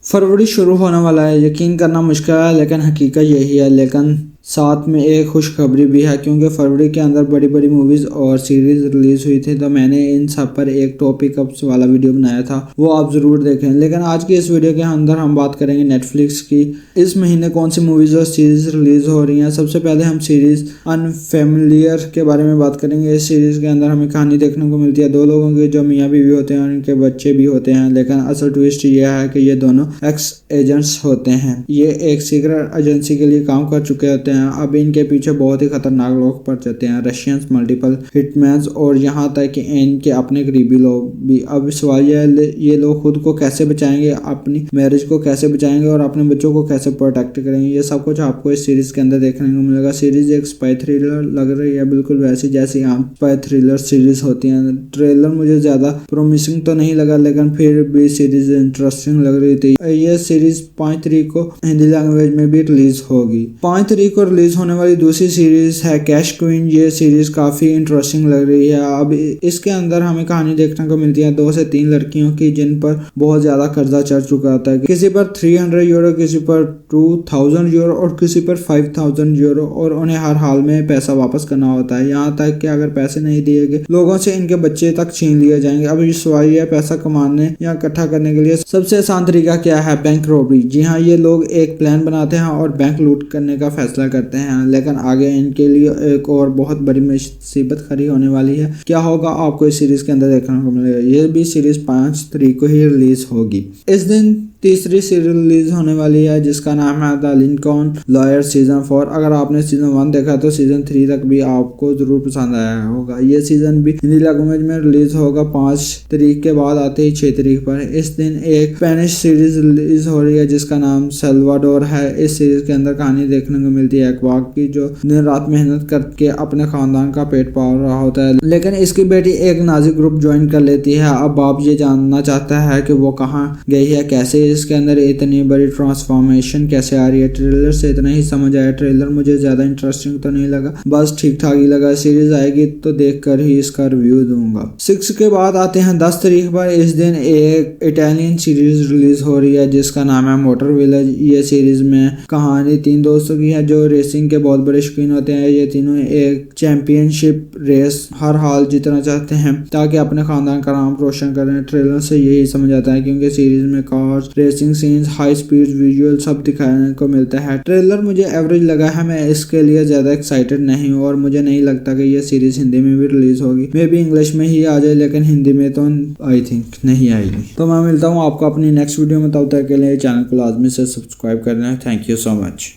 फरवरी शुरू होने वाला है। यकीन करना मुश्किल है लेकिन हकीकत यही है। लेकिन साथ में एक खुशखबरी भी है क्योंकि फरवरी के अंदर बड़ी बड़ी मूवीज़ और सीरीज़ रिलीज़ हुई थी। तो मैंने इन सब पर एक टॉपिक अप्स वाला वीडियो बनाया था, वो आप ज़रूर देखें। लेकिन आज की इस वीडियो के अंदर हम बात करेंगे नेटफ्लिक्स की इस महीने कौन सी मूवीज़ और सीरीज़ रिलीज़ हो रही हैं। सबसे पहले हम सीरीज़ अनफेमिलियर के बारे में बात करेंगे। इस सीरीज़ के अंदर हमें कहानी देखने को मिलती है दो लोगों की जो मियाँ बीवी होते हैं और उनके बच्चे भी होते हैं। लेकिन असल ट्विस्ट यह है कि ये दोनों एक्स एजेंट्स होते हैं। ये एक सीक्रेट एजेंसी के लिए काम कर चुके होते हैं। अब इनके पीछे बहुत ही खतरनाक लोग पड़ जाते हैं, रशियंस, मल्टीपल हिटमैन्स और यहाँ तक कि इनके अपने करीबी लोग भी। अब सवाल ये लोग खुद को कैसे बचाएंगे, अपनी मैरिज को कैसे बचाएंगे और अपने बच्चों को कैसे प्रोटेक्ट करेंगे, ये सब कुछ आपको इस सीरीज के अंदर देखने को मिलेगा। सीरीज एक स्पाई थ्रिलर लग रही है, बिल्कुल वैसी जैसी आम स्पाई थ्रिलर सीरीज होती है। ट्रेलर मुझे ज्यादा प्रोमिसिंग तो नहीं लगा लेकिन फिर भी सीरीज इंटरेस्टिंग लग रही थी। ये सीरीज 5 तारीख को हिंदी लैंग्वेज में भी रिलीज होगी। 5 तारीख को रिलीज होने वाली दूसरी सीरीज है कैश क्वीन। ये सीरीज काफी इंटरेस्टिंग लग रही है। अब इसके अंदर हमें कहानी देखने को मिलती है 2 से 3 लड़कियों की जिन पर बहुत ज्यादा कर्जा चढ़ चुका होता है। किसी पर 300 यूरो, किसी पर 2000 यूरो और किसी पर 5000 यूरो, और उन्हें हर हाल में पैसा वापस करना होता है। यहाँ तक कि अगर पैसे नहीं दिए गए लोगों से इनके बच्चे तक छीन लिए जाएंगे। अब ये सवाल है पैसा कमाने या इकट्ठा करने के लिए सबसे आसान तरीका क्या है? Bank robbery. जी हाँ, ये लोग एक प्लान बनाते हैं और बैंक लूट करने का फैसला करते हैं। लेकिन आगे इनके लिए एक और बहुत बड़ी मुसीबत खड़ी होने वाली है। क्या होगा आपको इस सीरीज के अंदर देखने को मिलेगा। ये भी सीरीज 5 तारीख को ही रिलीज होगी। इस दिन तीसरी सीरीज रिलीज होने वाली है जिसका नाम है द लिंकन लॉयर सीजन 4। अगर आपने सीजन 1 देखा तो सीजन 3 तक भी आपको जरूर पसंद आया होगा। ये सीजन भी हिंदी लैंग्वेज में रिलीज होगा 5 तारीख के बाद आते ही 6 तारीख पर। इस दिन एक स्पेनिश सीरीज रिलीज हो रही है जिसका नाम सल्वाडोर है। इस सीरीज के अंदर कहानी देखने को मिलती है एक बाघ की जो दिन रात मेहनत करके अपने खानदान का पेट पाल रहा होता है। लेकिन इसकी बेटी एक नाजी ग्रुप ज्वाइन कर लेती है। अब बाप ये जानना चाहता है कि वो कहाँ गई है, कैसे इसके अंदर इतनी बड़ी ट्रांसफॉर्मेशन कैसे आ रही है। ट्रेलर से इतना ही समझ आया। ट्रेलर मुझे ज्यादा इंटरेस्टिंग तो नहीं लगा, बस ठीक ठाक ही लगा। सीरीज आएगी तो देखकर ही इसका रिव्यू दूंगा। 6 के बाद आते हैं 10 तारीख पर। इस दिन एक इटालियन सीरीज रिलीज हो रही है जिसका नाम है मोटर विलेज। ये सीरीज में कहानी 3 दोस्तों की है जो रेसिंग के बहुत बड़े शौकीन होते हैं। ये तीनों एक चैंपियनशिप रेस हर हाल जीतना चाहते हैं ताकि अपने खानदान का नाम रोशन करें। ट्रेलर से यही समझ आता है क्योंकि सीरीज में cars, racing scenes, high speed visual सब दिखाने को मिलता है। ट्रेलर मुझे एवरेज लगा है, मैं इसके लिए ज्यादा एक्साइटेड नहीं हूँ और मुझे नहीं लगता कि ये सीरीज हिंदी में भी रिलीज होगी। मे बी इंग्लिश में ही आ जाए लेकिन हिंदी में तो आई थिंक नहीं आएगी। तो मैं मिलता हूँ आपको अपनी नेक्स्ट वीडियो में, तब तक के लिए चैनल को लाजमी से सब्सक्राइब करना है। Thank you so much.